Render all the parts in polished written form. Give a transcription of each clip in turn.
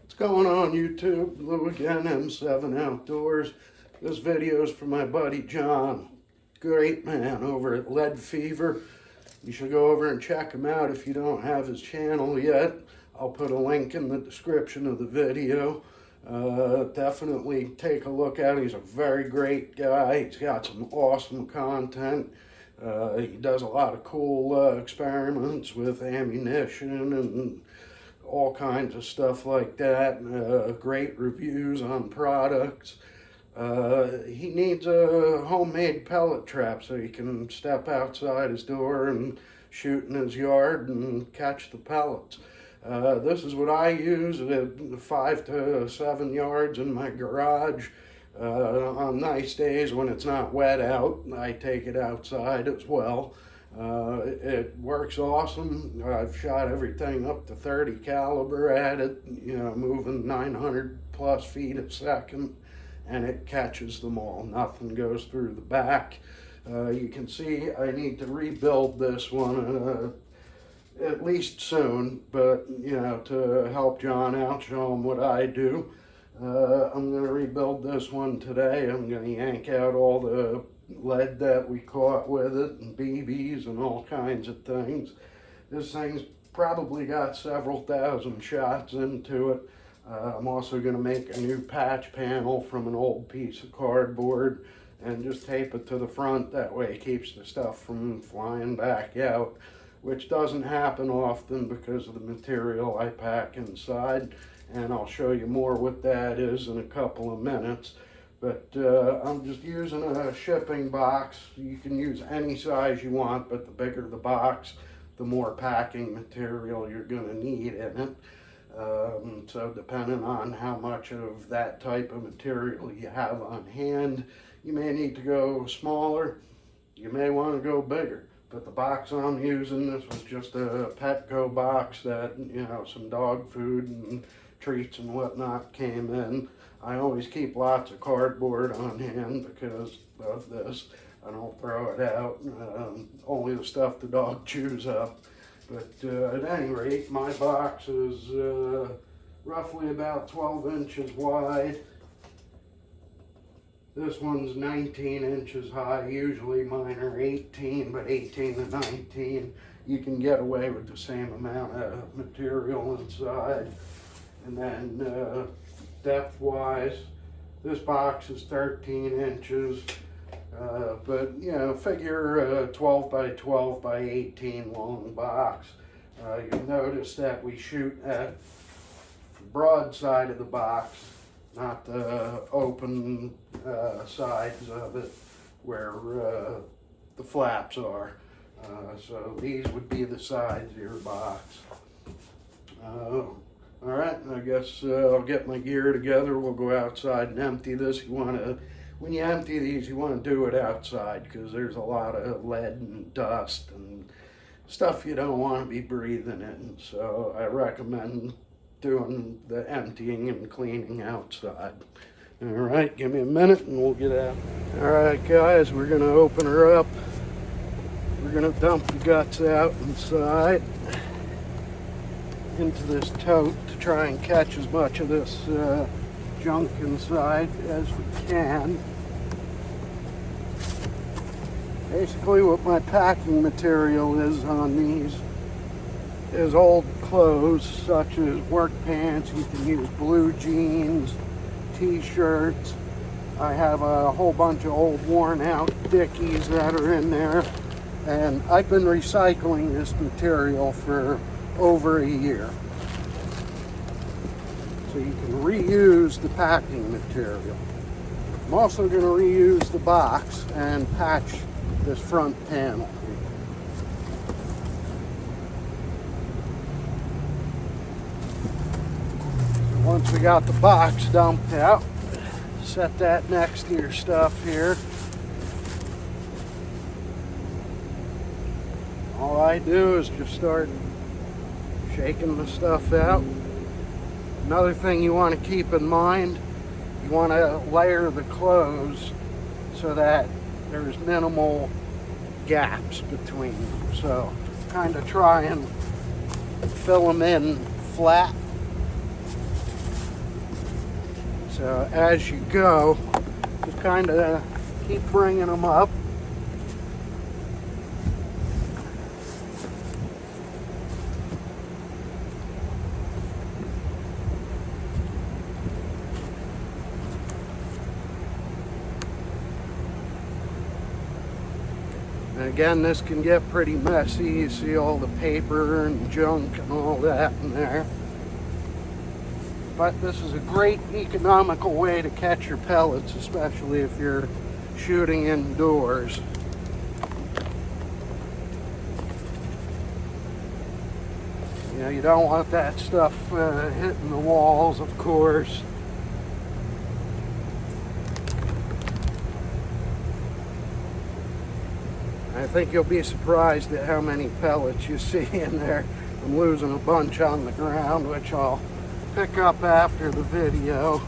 What's going on YouTube? Lou again, M7 Outdoors. This video is for my buddy John. Great man over at Lead Fever. You should go over and check him out if you don't have his channel yet. I'll put a link in the description of the video. Definitely take a look at him. He's a very great guy. He's got some awesome content. He does a lot of cool experiments with ammunition and all kinds of stuff like that. Great reviews on products. He needs a homemade pellet trap so he can step outside his door and shoot in his yard and catch the pellets. This is what I use at 5 to 7 yards in my garage. On nice days when it's not wet out, I take it outside as well. It works awesome. I've shot everything up to 30 caliber at it, you know, moving 900 plus feet a second, and it catches them all. Nothing goes through the back. You can see I need to rebuild this one at least soon, but you know, to help John out, show him what I do. I'm going to rebuild this one today. I'm going to yank out all the lead that we caught with it and BBs and all kinds of things. This thing's probably got several thousand shots into it. I'm also going to make a new patch panel from an old piece of cardboard and just tape it to the front. That way it keeps the stuff from flying back out, which doesn't happen often because of the material I pack inside. And I'll show you more what that is in a couple of minutes. But I'm just using a shipping box. You can use any size you want, but the bigger the box, the more packing material you're going to need in it. So depending on how much of that type of material you have on hand, you may need to go smaller, you may want to go bigger. But the box I'm using, this was just a Petco box that, you know, some dog food and treats and whatnot came in. I always keep lots of cardboard on hand because of this. I don't throw it out, only the stuff the dog chews up. But at any rate, my box is roughly about 12 inches wide. This one's 19 inches high. Usually mine are 18, but 18 to 19, you can get away with the same amount of material inside. And then depth-wise, this box is 13 inches, but you know, figure 12 by 12 by 18 long box. You'll notice that we shoot at the broad side of the box, not the open sides of it where the flaps are. So these would be the sides of your box. All right, I guess I'll get my gear together. We'll go outside and empty this. When you empty these, you want to do it outside because there's a lot of lead and dust and stuff you don't want to be breathing in. So I recommend doing the emptying and cleaning outside. All right, give me a minute and we'll get out. All right, guys, we're going to open her up. We're going to dump the guts out inside into this tote to try and catch as much of this junk inside as we can. Basically what my packing material is on these is old clothes such as work pants. You can use blue jeans, t-shirts. I have a whole bunch of old worn out Dickies that are in there, and I've been recycling this material for over a year. So you can reuse the packing material. I'm also going to reuse the box and patch this front panel. So once we got the box dumped out, set that next to your stuff here. All I do is just start shaking the stuff out. Another thing you want to keep in mind, you want to layer the clothes so that there's minimal gaps between them. So kind of try and fill them in flat So as you go, just kind of keep bringing them up. And again, this can get pretty messy. You see all the paper and junk and all that in there. But this is a great economical way to catch your pellets, especially if you're shooting indoors. You know, you don't want that stuff hitting the walls, of course. I think you'll be surprised at how many pellets you see in there. I'm losing a bunch on the ground, which I'll pick up after the video.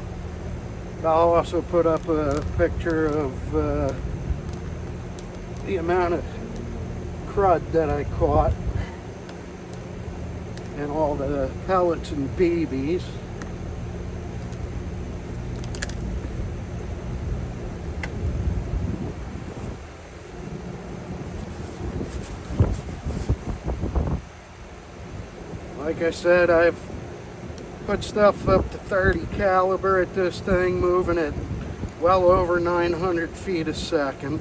I'll also put up a picture of the amount of crud that I caught and all the pellets and BBs. Like I said, I've put stuff up to 30 caliber at this thing, moving it well over 900 feet a second.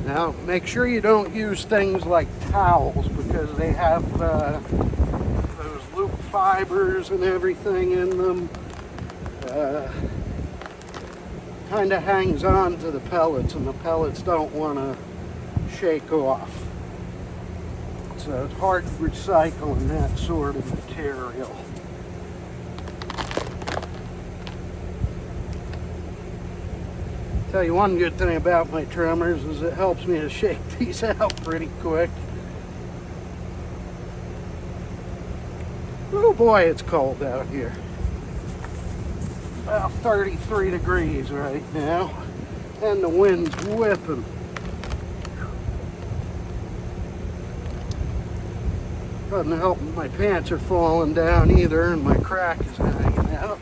Now, make sure you don't use things like towels because they have those loop fibers and everything in them. Kind of hangs on to the pellets, and the pellets don't want to shake off. So it's hard to recycle in that sort of material. Tell you one good thing about my trimmers is it helps me to shake these out pretty quick. Oh boy, it's cold out here. About 33 degrees right now, and the wind's whipping. Doesn't help my pants are falling down either, and my crack is hanging out.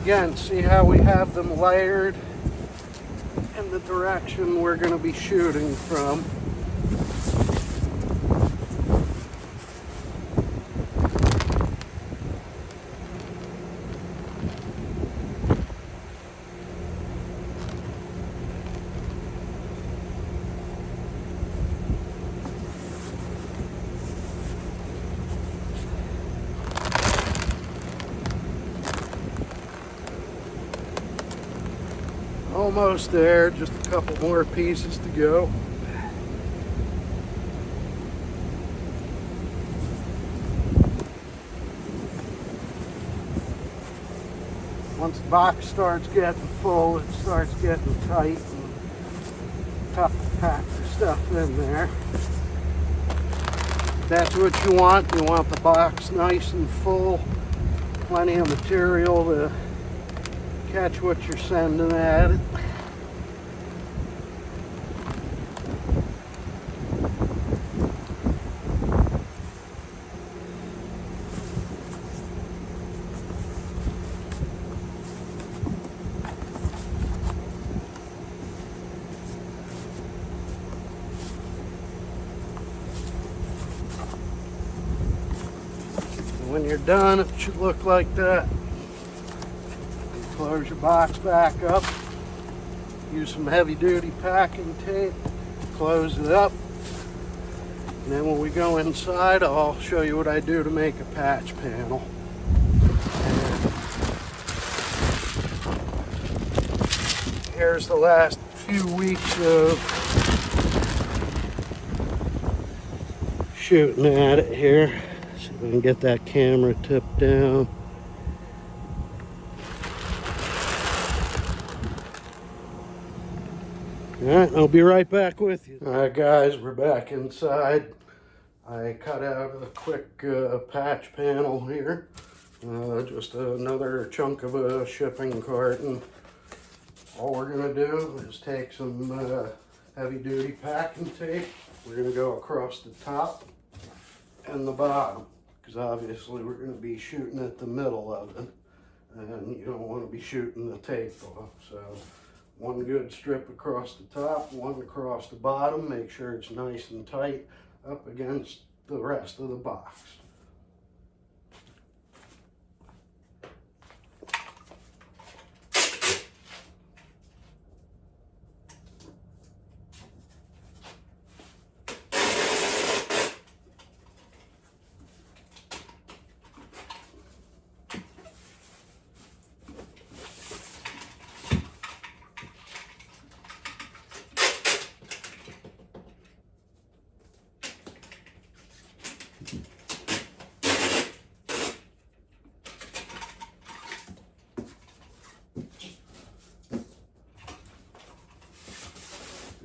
Again, see how we have them layered in the direction we're going to be shooting from. Almost there, just a couple more pieces to go. Once the box starts getting full, it starts getting tight and tough to pack the stuff in there. That's what you want. You want the box nice and full, plenty of material to catch what you're sending at it. When you're done, it should look like that. Close your box back up. Use some heavy duty packing tape. Close it up. And then when we go inside, I'll show you what I do to make a patch panel. And here's the last few weeks of shooting at it here. See if we can get that camera tipped down. Alright, I'll be right back with you. Alright guys, we're back inside. I cut out a quick patch panel here. Just another chunk of a shipping carton. All we're gonna do is take some heavy duty packing tape. We're gonna go across the top and the bottom, because obviously we're gonna be shooting at the middle of it, and you don't want to be shooting the tape off. So one good strip across the top, one across the bottom. Make sure it's nice and tight up against the rest of the box.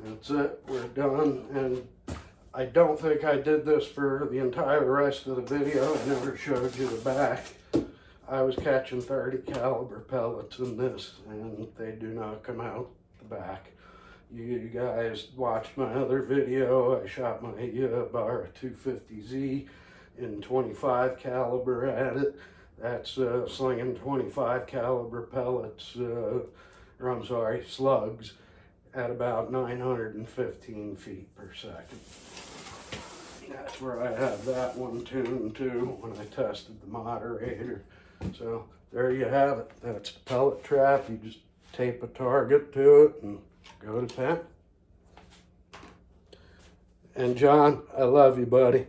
That's it, we're done. And I don't think I did this for the entire rest of the video. I never showed you the back. I was catching 30 caliber pellets in this, and they do not come out the back. You guys watched my other video. I shot my Barra 250Z in 25 caliber at it. That's slinging 25 caliber pellets, or I'm sorry, slugs, at about 915 feet per second. That's where I have that one tuned to when I tested the moderator. So there you have it. That's the pellet trap. You just tape a target to it and go to town. And John, I love you, buddy.